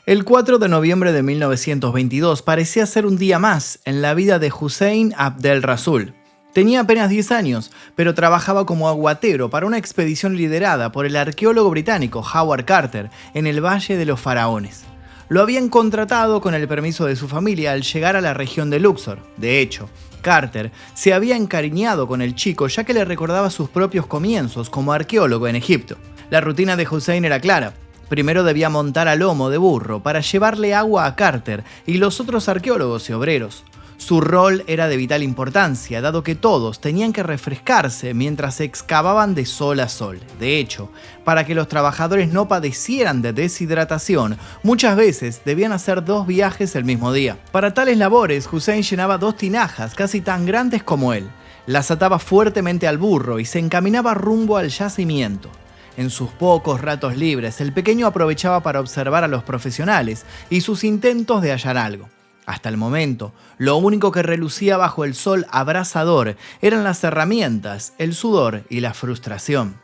El 4 de noviembre de 1922 parecía ser un día más en la vida de Hussein Abdel Rasul. Tenía apenas 10 años, pero trabajaba como aguatero para una expedición liderada por el arqueólogo británico Howard Carter en el Valle de los Faraones. Lo habían contratado con el permiso de su familia al llegar a la región de Luxor. De hecho, Carter se había encariñado con el chico ya que le recordaba sus propios comienzos como arqueólogo en Egipto. La rutina de Hussein era clara. Primero debía montar a lomo de burro para llevarle agua a Carter y los otros arqueólogos y obreros. Su rol era de vital importancia, dado que todos tenían que refrescarse mientras excavaban de sol a sol. De hecho, para que los trabajadores no padecieran de deshidratación, muchas veces debían hacer 2 viajes el mismo día. Para tales labores, Hussein llenaba 2 tinajas casi tan grandes como él. Las ataba fuertemente al burro y se encaminaba rumbo al yacimiento. En sus pocos ratos libres, el pequeño aprovechaba para observar a los profesionales y sus intentos de hallar algo. Hasta el momento, lo único que relucía bajo el sol abrasador eran las herramientas, el sudor y la frustración.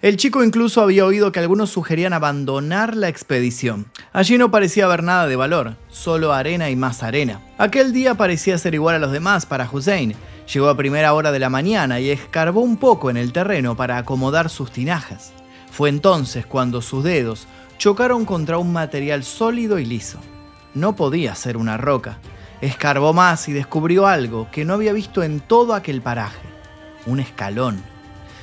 El chico incluso había oído que algunos sugerían abandonar la expedición. Allí no parecía haber nada de valor, solo arena y más arena. Aquel día parecía ser igual a los demás para Hussein. Llegó a primera hora de la mañana y escarbó un poco en el terreno para acomodar sus tinajas. Fue entonces cuando sus dedos chocaron contra un material sólido y liso. No podía ser una roca. Escarbó más y descubrió algo que no había visto en todo aquel paraje: un escalón.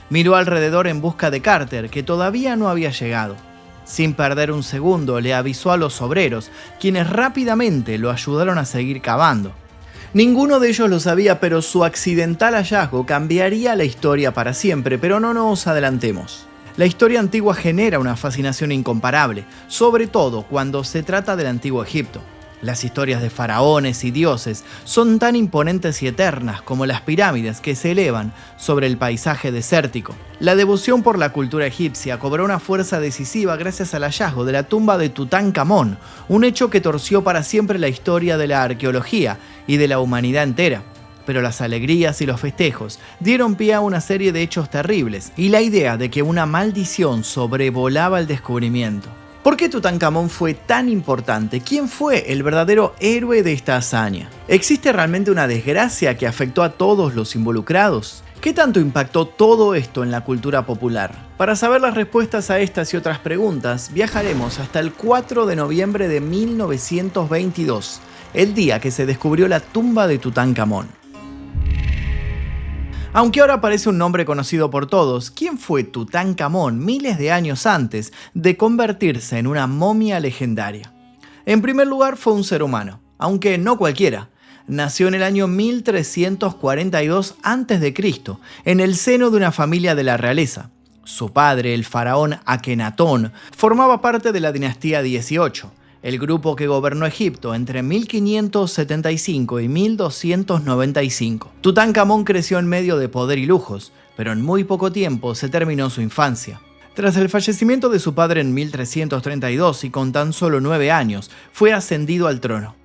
Miró alrededor en busca de Carter, que todavía no había llegado. Sin perder un segundo, le avisó a los obreros, quienes rápidamente lo ayudaron a seguir cavando. Ninguno de ellos lo sabía, pero su accidental hallazgo cambiaría la historia para siempre, pero no nos adelantemos. La historia antigua genera una fascinación incomparable, sobre todo cuando se trata del antiguo Egipto. Las historias de faraones y dioses son tan imponentes y eternas como las pirámides que se elevan sobre el paisaje desértico. La devoción por la cultura egipcia cobró una fuerza decisiva gracias al hallazgo de la tumba de Tutankamón, un hecho que torció para siempre la historia de la arqueología y de la humanidad entera. Pero las alegrías y los festejos dieron pie a una serie de hechos terribles y la idea de que una maldición sobrevolaba el descubrimiento. ¿Por qué Tutankamón fue tan importante? ¿Quién fue el verdadero héroe de esta hazaña? ¿Existe realmente una desgracia que afectó a todos los involucrados? ¿Qué tanto impactó todo esto en la cultura popular? Para saber las respuestas a estas y otras preguntas, viajaremos hasta el 4 de noviembre de 1922, el día que se descubrió la tumba de Tutankamón. Aunque ahora parece un nombre conocido por todos, ¿quién fue Tutankamón miles de años antes de convertirse en una momia legendaria? En primer lugar, fue un ser humano, aunque no cualquiera. Nació en el año 1342 a.C., en el seno de una familia de la realeza. Su padre, el faraón Akenatón, formaba parte de la dinastía 18. El grupo que gobernó Egipto entre 1575 y 1295. Tutankamón creció en medio de poder y lujos, pero en muy poco tiempo se terminó su infancia. Tras el fallecimiento de su padre en 1332 y con tan solo 9 años, fue ascendido al trono.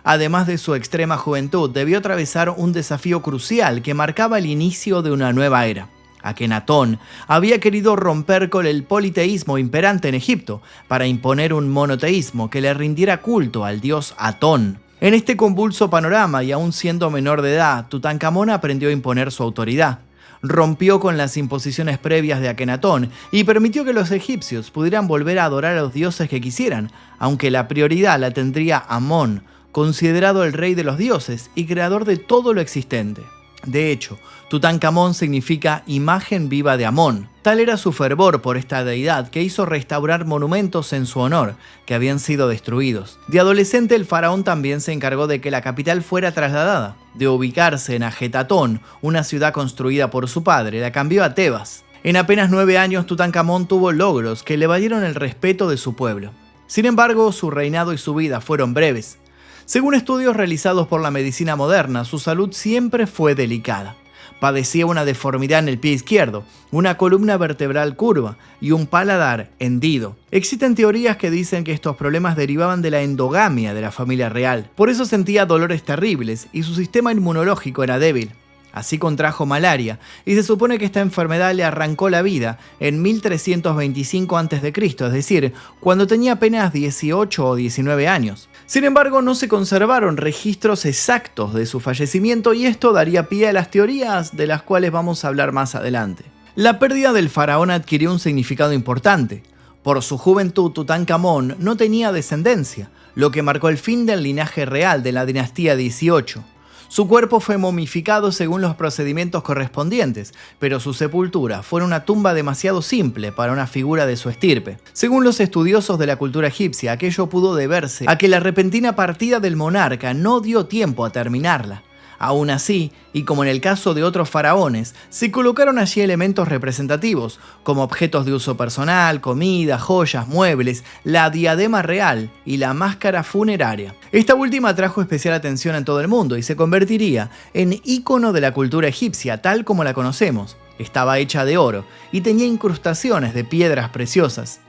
Además de su extrema juventud, debió atravesar un desafío crucial que marcaba el inicio de una nueva era. Akenatón había querido romper con el politeísmo imperante en Egipto para imponer un monoteísmo que le rindiera culto al dios Atón. En este convulso panorama, y aún siendo menor de edad, Tutankamón aprendió a imponer su autoridad. Rompió con las imposiciones previas de Akenatón y permitió que los egipcios pudieran volver a adorar a los dioses que quisieran, aunque la prioridad la tendría Amón, considerado el rey de los dioses y creador de todo lo existente. De hecho, Tutankamón significa imagen viva de Amón. Tal era su fervor por esta deidad que hizo restaurar monumentos en su honor, que habían sido destruidos. De adolescente, el faraón también se encargó de que la capital fuera trasladada. De ubicarse en Ajetatón, una ciudad construida por su padre, la cambió a Tebas. En apenas 9 años, Tutankamón tuvo logros que le valieron el respeto de su pueblo. Sin embargo, su reinado y su vida fueron breves. Según estudios realizados por la medicina moderna, su salud siempre fue delicada. Padecía una deformidad en el pie izquierdo, una columna vertebral curva y un paladar hendido. Existen teorías que dicen que estos problemas derivaban de la endogamia de la familia real. Por eso sentía dolores terribles y su sistema inmunológico era débil. Así contrajo malaria y se supone que esta enfermedad le arrancó la vida en 1325 a.C., es decir, cuando tenía apenas 18 o 19 años. Sin embargo, no se conservaron registros exactos de su fallecimiento y esto daría pie a las teorías de las cuales vamos a hablar más adelante. La pérdida del faraón adquirió un significado importante. Por su juventud, Tutankamón no tenía descendencia, lo que marcó el fin del linaje real de la dinastía 18. Su cuerpo fue momificado según los procedimientos correspondientes, pero su sepultura fue en una tumba demasiado simple para una figura de su estirpe. Según los estudiosos de la cultura egipcia, aquello pudo deberse a que la repentina partida del monarca no dio tiempo a terminarla. Aún así, y como en el caso de otros faraones, se colocaron allí elementos representativos, como objetos de uso personal, comida, joyas, muebles, la diadema real y la máscara funeraria. Esta última atrajo especial atención en todo el mundo y se convertiría en ícono de la cultura egipcia tal como la conocemos. Estaba hecha de oro y tenía incrustaciones de piedras preciosas.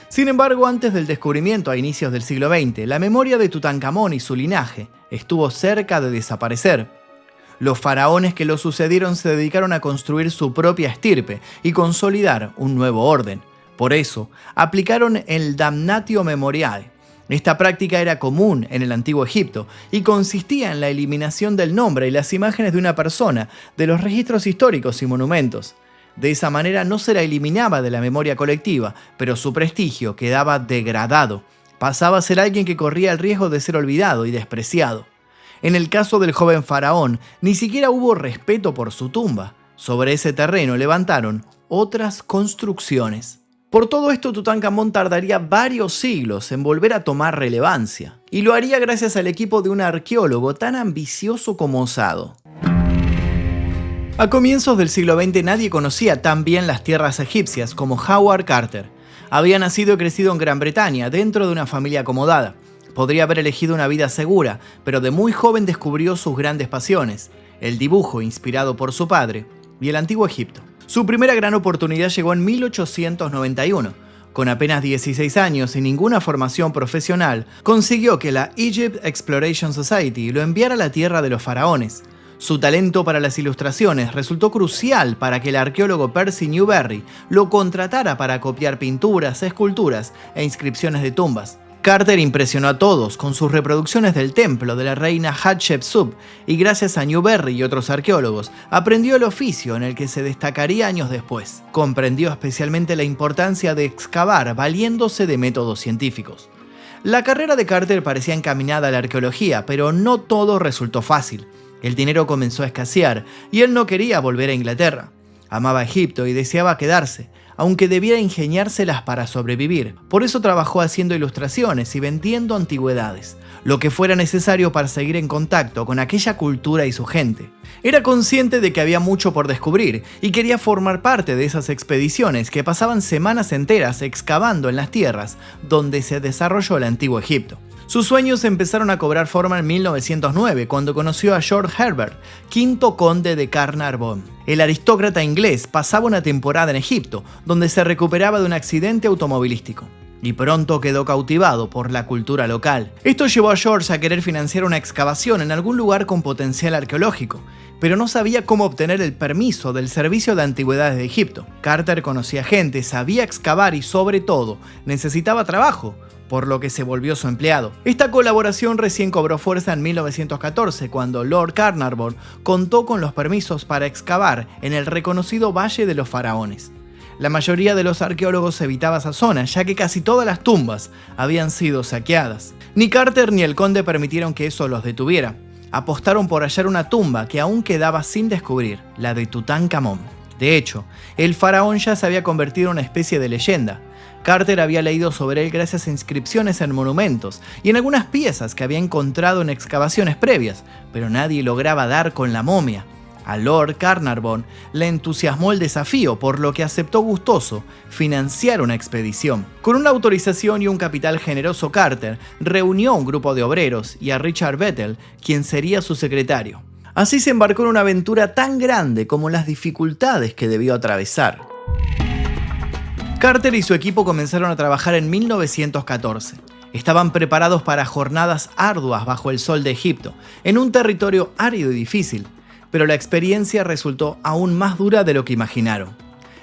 Sin embargo, antes del descubrimiento a inicios del siglo XX, la memoria de Tutankamón y su linaje estuvo cerca de desaparecer. Los faraones que lo sucedieron se dedicaron a construir su propia estirpe y consolidar un nuevo orden. Por eso, aplicaron el damnatio memoriae. Esta práctica era común en el antiguo Egipto y consistía en la eliminación del nombre y las imágenes de una persona de los registros históricos y monumentos. De esa manera no se la eliminaba de la memoria colectiva, pero su prestigio quedaba degradado. Pasaba a ser alguien que corría el riesgo de ser olvidado y despreciado. En el caso del joven faraón, ni siquiera hubo respeto por su tumba. Sobre ese terreno levantaron otras construcciones. Por todo esto, Tutankamón tardaría varios siglos en volver a tomar relevancia. Y lo haría gracias al equipo de un arqueólogo tan ambicioso como osado. A comienzos del siglo XX nadie conocía tan bien las tierras egipcias como Howard Carter. Había nacido y crecido en Gran Bretaña, dentro de una familia acomodada. Podría haber elegido una vida segura, pero de muy joven descubrió sus grandes pasiones, el dibujo inspirado por su padre y el antiguo Egipto. Su primera gran oportunidad llegó en 1891. Con apenas 16 años y ninguna formación profesional, consiguió que la Egypt Exploration Society lo enviara a la tierra de los faraones. Su talento para las ilustraciones resultó crucial para que el arqueólogo Percy Newberry lo contratara para copiar pinturas, esculturas e inscripciones de tumbas. Carter impresionó a todos con sus reproducciones del templo de la reina Hatshepsut y gracias a Newberry y otros arqueólogos aprendió el oficio en el que se destacaría años después. Comprendió especialmente la importancia de excavar valiéndose de métodos científicos. La carrera de Carter parecía encaminada a la arqueología, pero no todo resultó fácil. El dinero comenzó a escasear y él no quería volver a Inglaterra. Amaba Egipto y deseaba quedarse, aunque debiera ingeniárselas para sobrevivir. Por eso trabajó haciendo ilustraciones y vendiendo antigüedades, lo que fuera necesario para seguir en contacto con aquella cultura y su gente. Era consciente de que había mucho por descubrir y quería formar parte de esas expediciones que pasaban semanas enteras excavando en las tierras donde se desarrolló el antiguo Egipto. Sus sueños empezaron a cobrar forma en 1909, cuando conoció a George Herbert, quinto conde de Carnarvon. El aristócrata inglés pasaba una temporada en Egipto, donde se recuperaba de un accidente automovilístico. Y pronto quedó cautivado por la cultura local. Esto llevó a George a querer financiar una excavación en algún lugar con potencial arqueológico, pero no sabía cómo obtener el permiso del Servicio de Antigüedades de Egipto. Carter conocía gente, sabía excavar y, sobre todo, necesitaba trabajo, por lo que se volvió su empleado. Esta colaboración recién cobró fuerza en 1914, cuando Lord Carnarvon contó con los permisos para excavar en el reconocido Valle de los Faraones. La mayoría de los arqueólogos evitaba esa zona, ya que casi todas las tumbas habían sido saqueadas. Ni Carter ni el conde permitieron que eso los detuviera. Apostaron por hallar una tumba que aún quedaba sin descubrir, la de Tutankamón. De hecho, el faraón ya se había convertido en una especie de leyenda. Carter había leído sobre él gracias a inscripciones en monumentos y en algunas piezas que había encontrado en excavaciones previas, pero nadie lograba dar con la momia. A Lord Carnarvon le entusiasmó el desafío, por lo que aceptó gustoso financiar una expedición. Con una autorización y un capital generoso, Carter reunió a un grupo de obreros y a Richard Bethel, quien sería su secretario. Así se embarcó en una aventura tan grande como las dificultades que debió atravesar. Carter y su equipo comenzaron a trabajar en 1914. Estaban preparados para jornadas arduas bajo el sol de Egipto, en un territorio árido y difícil. pero la experiencia resultó aún más dura de lo que imaginaron.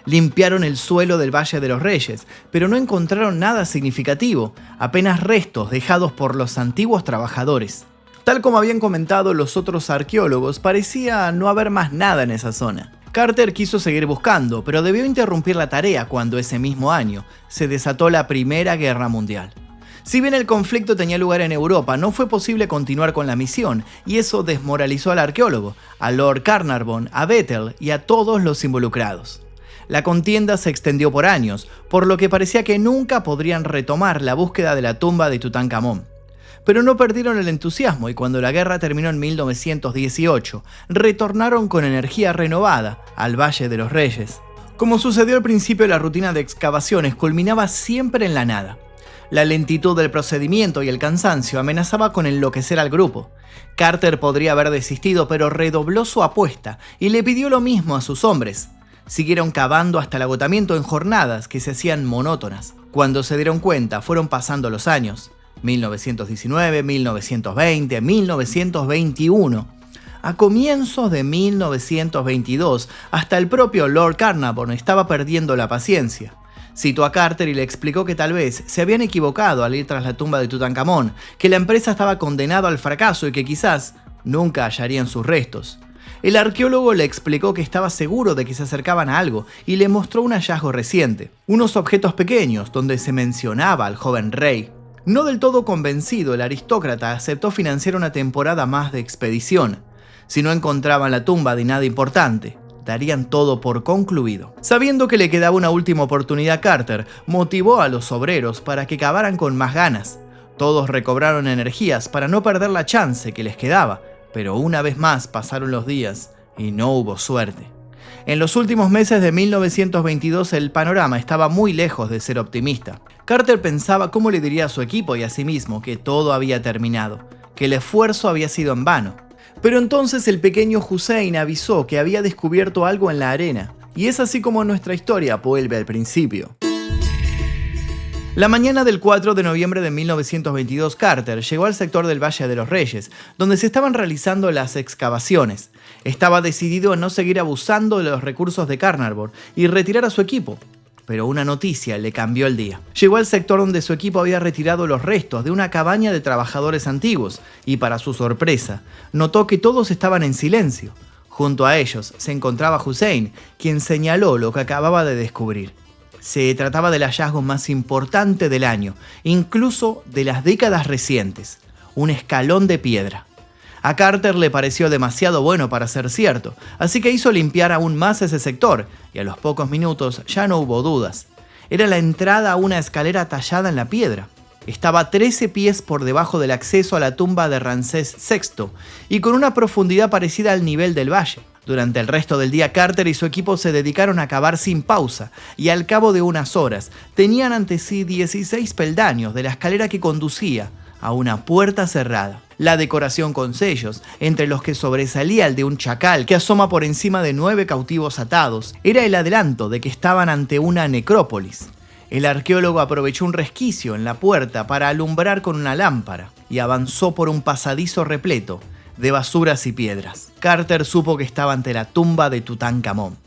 Limpiaron el suelo del Valle de los Reyes, pero no encontraron nada significativo, apenas restos dejados por los antiguos trabajadores. Tal como habían comentado los otros arqueólogos, parecía no haber más nada en esa zona. Carter quiso seguir buscando, pero debió interrumpir la tarea cuando ese mismo año se desató la Primera Guerra Mundial. Si bien el conflicto tenía lugar en Europa, no fue posible continuar con la misión, y eso desmoralizó al arqueólogo, a Lord Carnarvon, a Bethel y a todos los involucrados. La contienda se extendió por años, por lo que parecía que nunca podrían retomar la búsqueda de la tumba de Tutankamón. Pero no perdieron el entusiasmo y cuando la guerra terminó en 1918, retornaron con energía renovada al Valle de los Reyes. Como sucedió al principio, la rutina de excavaciones culminaba siempre en la nada. La lentitud del procedimiento y el cansancio amenazaba con enloquecer al grupo. Carter podría haber desistido, pero redobló su apuesta y le pidió lo mismo a sus hombres. Siguieron cavando hasta el agotamiento en jornadas que se hacían monótonas. Cuando se dieron cuenta, fueron pasando los años. 1919, 1920, 1921. A comienzos de 1922, hasta el propio Lord Carnarvon estaba perdiendo la paciencia. Citó a Carter y le explicó que tal vez se habían equivocado al ir tras la tumba de Tutankamón, que la empresa estaba condenada al fracaso y que quizás nunca hallarían sus restos. El arqueólogo le explicó que estaba seguro de que se acercaban a algo y le mostró un hallazgo reciente, unos objetos pequeños donde se mencionaba al joven rey. No del todo convencido, el aristócrata aceptó financiar una temporada más de expedición. Si no encontraban la tumba de nada importante, darían todo por concluido. Sabiendo que le quedaba una última oportunidad, Carter motivó a los obreros para que cavaran con más ganas. Todos recobraron energías para no perder la chance que les quedaba, pero una vez más pasaron los días y no hubo suerte. En los últimos meses de 1922 el panorama estaba muy lejos de ser optimista. Carter pensaba cómo le diría a su equipo y a sí mismo que todo había terminado, que el esfuerzo había sido en vano. Pero entonces el pequeño Hussein avisó que había descubierto algo en la arena, y es así como nuestra historia vuelve al principio. La mañana del 4 de noviembre de 1922, Carter llegó al sector del Valle de los Reyes, donde se estaban realizando las excavaciones. Estaba decidido a no seguir abusando de los recursos de Carnarvon y retirar a su equipo. Pero una noticia le cambió el día. Llegó al sector donde su equipo había retirado los restos de una cabaña de trabajadores antiguos y, para su sorpresa, notó que todos estaban en silencio. Junto a ellos se encontraba Hussein, quien señaló lo que acababa de descubrir. Se trataba del hallazgo más importante del año, incluso de las décadas recientes, un escalón de piedra. A Carter le pareció demasiado bueno para ser cierto, así que hizo limpiar aún más ese sector, y a los pocos minutos ya no hubo dudas. Era la entrada a una escalera tallada en la piedra. Estaba 13 pies por debajo del acceso a la tumba de Ramsés VI, y con una profundidad parecida al nivel del valle. Durante el resto del día, Carter y su equipo se dedicaron a cavar sin pausa, y al cabo de unas horas, tenían ante sí 16 peldaños de la escalera que conducía a una puerta cerrada. La decoración con sellos, entre los que sobresalía el de un chacal que asoma por encima de 9 cautivos atados, era el adelanto de que estaban ante una necrópolis. El arqueólogo aprovechó un resquicio en la puerta para alumbrar con una lámpara y avanzó por un pasadizo repleto de basuras y piedras. Carter supo que estaba ante la tumba de Tutankamón.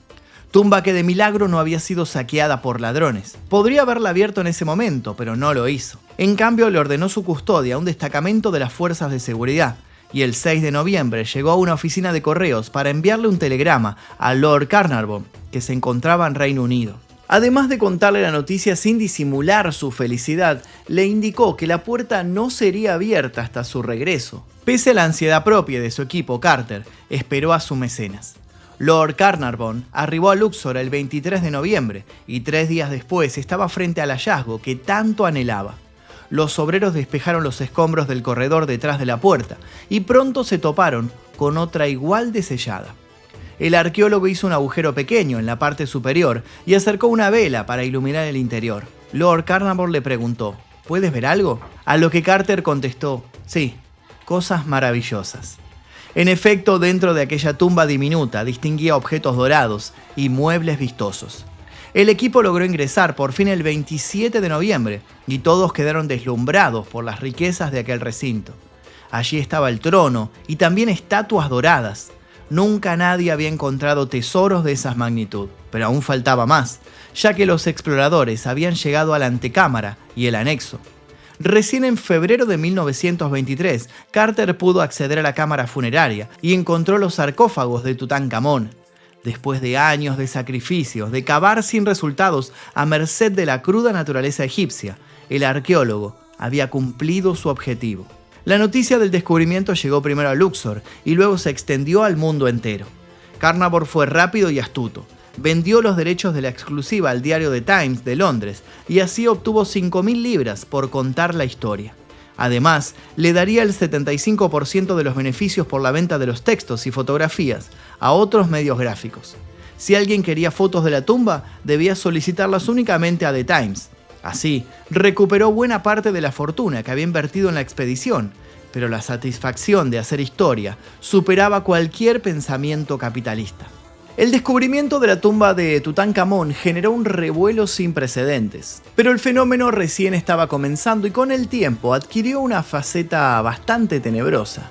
Tumba que de milagro no había sido saqueada por ladrones. Podría haberla abierto en ese momento, pero no lo hizo. En cambio, le ordenó su custodia a un destacamento de las fuerzas de seguridad, y el 6 de noviembre llegó a una oficina de correos para enviarle un telegrama a Lord Carnarvon, que se encontraba en Reino Unido. Además de contarle la noticia sin disimular su felicidad, le indicó que la puerta no sería abierta hasta su regreso. Pese a la ansiedad propia de su equipo, Carter esperó a su mecenas. Lord Carnarvon arribó a Luxor el 23 de noviembre y 3 días después estaba frente al hallazgo que tanto anhelaba. Los obreros despejaron los escombros del corredor detrás de la puerta y pronto se toparon con otra igual de sellada. El arqueólogo hizo un agujero pequeño en la parte superior y acercó una vela para iluminar el interior. Lord Carnarvon le preguntó, ¿puedes ver algo? A lo que Carter contestó, sí, cosas maravillosas. En efecto, dentro de aquella tumba diminuta distinguía objetos dorados y muebles vistosos. El equipo logró ingresar por fin el 27 de noviembre y todos quedaron deslumbrados por las riquezas de aquel recinto. Allí estaba el trono y también estatuas doradas. Nunca nadie había encontrado tesoros de esa magnitud, pero aún faltaba más, ya que los exploradores habían llegado a la antecámara y el anexo. Recién en febrero de 1923, Carter pudo acceder a la cámara funeraria y encontró los sarcófagos de Tutankamón. Después de años de sacrificios, de cavar sin resultados a merced de la cruda naturaleza egipcia, el arqueólogo había cumplido su objetivo. La noticia del descubrimiento llegó primero a Luxor y luego se extendió al mundo entero. Carnarvon fue rápido y astuto. Vendió los derechos de la exclusiva al diario The Times de Londres y así obtuvo 5.000 libras por contar la historia. Además, le daría el 75% de los beneficios por la venta de los textos y fotografías a otros medios gráficos. Si alguien quería fotos de la tumba, debía solicitarlas únicamente a The Times. Así, recuperó buena parte de la fortuna que había invertido en la expedición, pero la satisfacción de hacer historia superaba cualquier pensamiento capitalista. El descubrimiento de la tumba de Tutankamón generó un revuelo sin precedentes, pero el fenómeno recién estaba comenzando y con el tiempo adquirió una faceta bastante tenebrosa.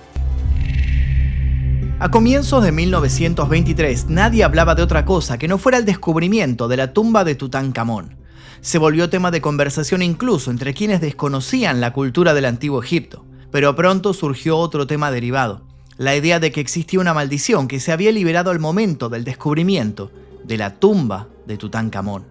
A comienzos de 1923 nadie hablaba de otra cosa que no fuera el descubrimiento de la tumba de Tutankamón. Se volvió tema de conversación incluso entre quienes desconocían la cultura del antiguo Egipto, pero pronto surgió otro tema derivado. La idea de que existía una maldición que se había liberado al momento del descubrimiento de la tumba de Tutankamón.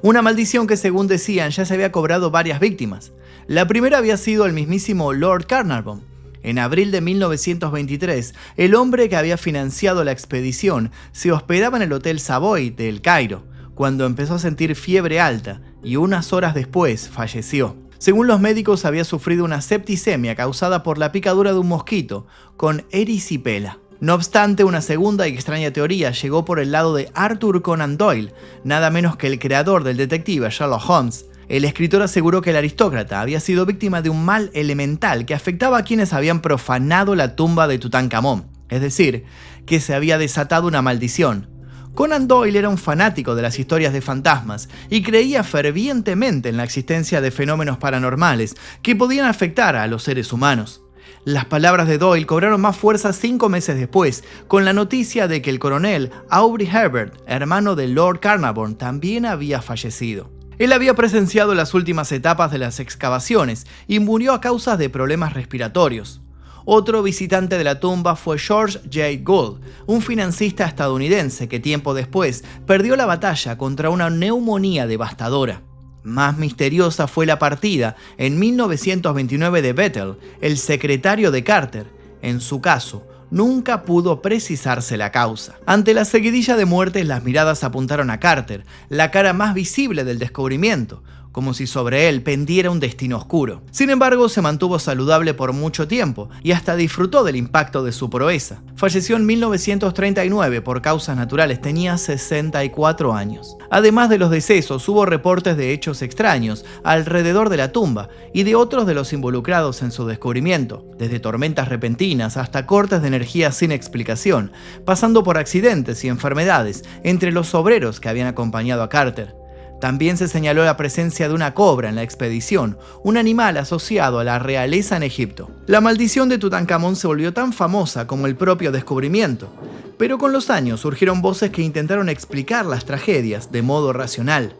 Una maldición que, según decían, ya se había cobrado varias víctimas. La primera había sido el mismísimo Lord Carnarvon. En abril de 1923, el hombre que había financiado la expedición se hospedaba en el Hotel Savoy de El Cairo, cuando empezó a sentir fiebre alta y unas horas después falleció. Según los médicos, había sufrido una septicemia causada por la picadura de un mosquito con erisipela. No obstante, una segunda y extraña teoría llegó por el lado de Arthur Conan Doyle, nada menos que el creador del detective Sherlock Holmes. El escritor aseguró que el aristócrata había sido víctima de un mal elemental que afectaba a quienes habían profanado la tumba de Tutankamón, es decir, que se había desatado una maldición. Conan Doyle era un fanático de las historias de fantasmas y creía fervientemente en la existencia de fenómenos paranormales que podían afectar a los seres humanos. Las palabras de Doyle cobraron más fuerza 5 meses después, con la noticia de que el coronel Aubrey Herbert, hermano de Lord Carnarvon, también había fallecido. Él había presenciado las últimas etapas de las excavaciones y murió a causa de problemas respiratorios. Otro visitante de la tumba fue George J. Gould, un financista estadounidense que tiempo después perdió la batalla contra una neumonía devastadora. Más misteriosa fue la partida en 1929 de Bethel, el secretario de Carter. En su caso, nunca pudo precisarse la causa. Ante la seguidilla de muertes, las miradas apuntaron a Carter, la cara más visible del descubrimiento, como si sobre él pendiera un destino oscuro. Sin embargo, se mantuvo saludable por mucho tiempo y hasta disfrutó del impacto de su proeza. Falleció en 1939 por causas naturales, tenía 64 años. Además de los decesos, hubo reportes de hechos extraños alrededor de la tumba y de otros de los involucrados en su descubrimiento, desde tormentas repentinas hasta cortes de energía sin explicación, pasando por accidentes y enfermedades entre los obreros que habían acompañado a Carter. También se señaló la presencia de una cobra en la expedición, un animal asociado a la realeza en Egipto. La maldición de Tutankamón se volvió tan famosa como el propio descubrimiento, pero con los años surgieron voces que intentaron explicar las tragedias de modo racional.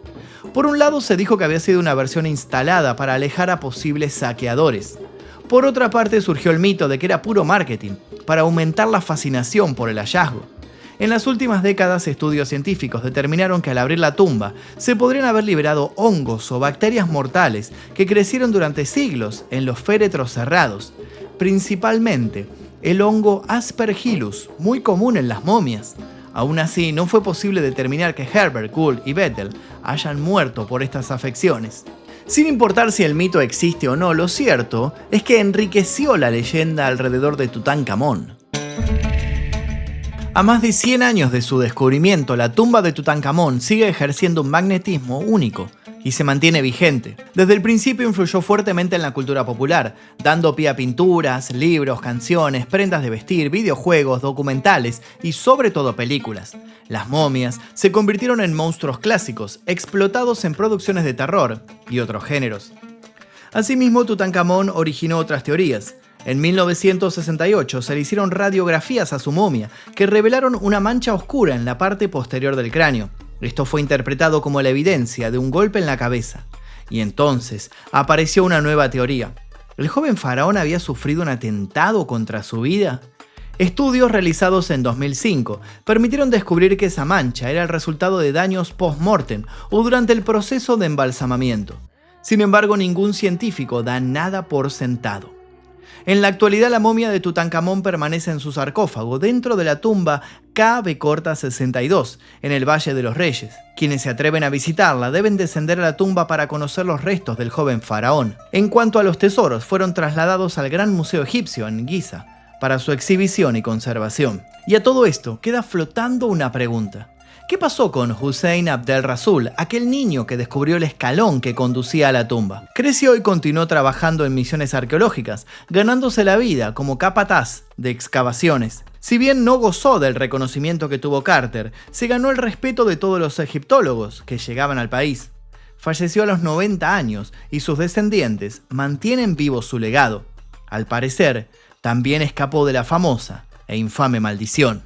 Por un lado, se dijo que había sido una versión instalada para alejar a posibles saqueadores. Por otra parte, surgió el mito de que era puro marketing, para aumentar la fascinación por el hallazgo. En las últimas décadas, estudios científicos determinaron que al abrir la tumba se podrían haber liberado hongos o bacterias mortales que crecieron durante siglos en los féretros cerrados, principalmente el hongo Aspergillus, muy común en las momias. Aún así, no fue posible determinar que Herbert, Gould y Bethel hayan muerto por estas afecciones. Sin importar si el mito existe o no, lo cierto es que enriqueció la leyenda alrededor de Tutankamón. A más de 100 años de su descubrimiento, la tumba de Tutankamón sigue ejerciendo un magnetismo único y se mantiene vigente. Desde el principio influyó fuertemente en la cultura popular, dando pie a pinturas, libros, canciones, prendas de vestir, videojuegos, documentales y sobre todo películas. Las momias se convirtieron en monstruos clásicos, explotados en producciones de terror y otros géneros. Asimismo, Tutankamón originó otras teorías. En 1968 se le hicieron radiografías a su momia, que revelaron una mancha oscura en la parte posterior del cráneo. Esto fue interpretado como la evidencia de un golpe en la cabeza. Y entonces apareció una nueva teoría. ¿El joven faraón había sufrido un atentado contra su vida? Estudios realizados en 2005 permitieron descubrir que esa mancha era el resultado de daños post-mortem o durante el proceso de embalsamamiento. Sin embargo, ningún científico da nada por sentado. En la actualidad, la momia de Tutankamón permanece en su sarcófago dentro de la tumba KB-62 en el Valle de los Reyes. Quienes se atreven a visitarla deben descender a la tumba para conocer los restos del joven faraón. En cuanto a los tesoros, fueron trasladados al Gran Museo Egipcio en Giza para su exhibición y conservación. Y a todo esto queda flotando una pregunta. ¿Qué pasó con Hussein Abdel Rasul, aquel niño que descubrió el escalón que conducía a la tumba? Creció y continuó trabajando en misiones arqueológicas, ganándose la vida como capataz de excavaciones. Si bien no gozó del reconocimiento que tuvo Carter, se ganó el respeto de todos los egiptólogos que llegaban al país. Falleció a los 90 años y sus descendientes mantienen vivo su legado. Al parecer, también escapó de la famosa e infame maldición.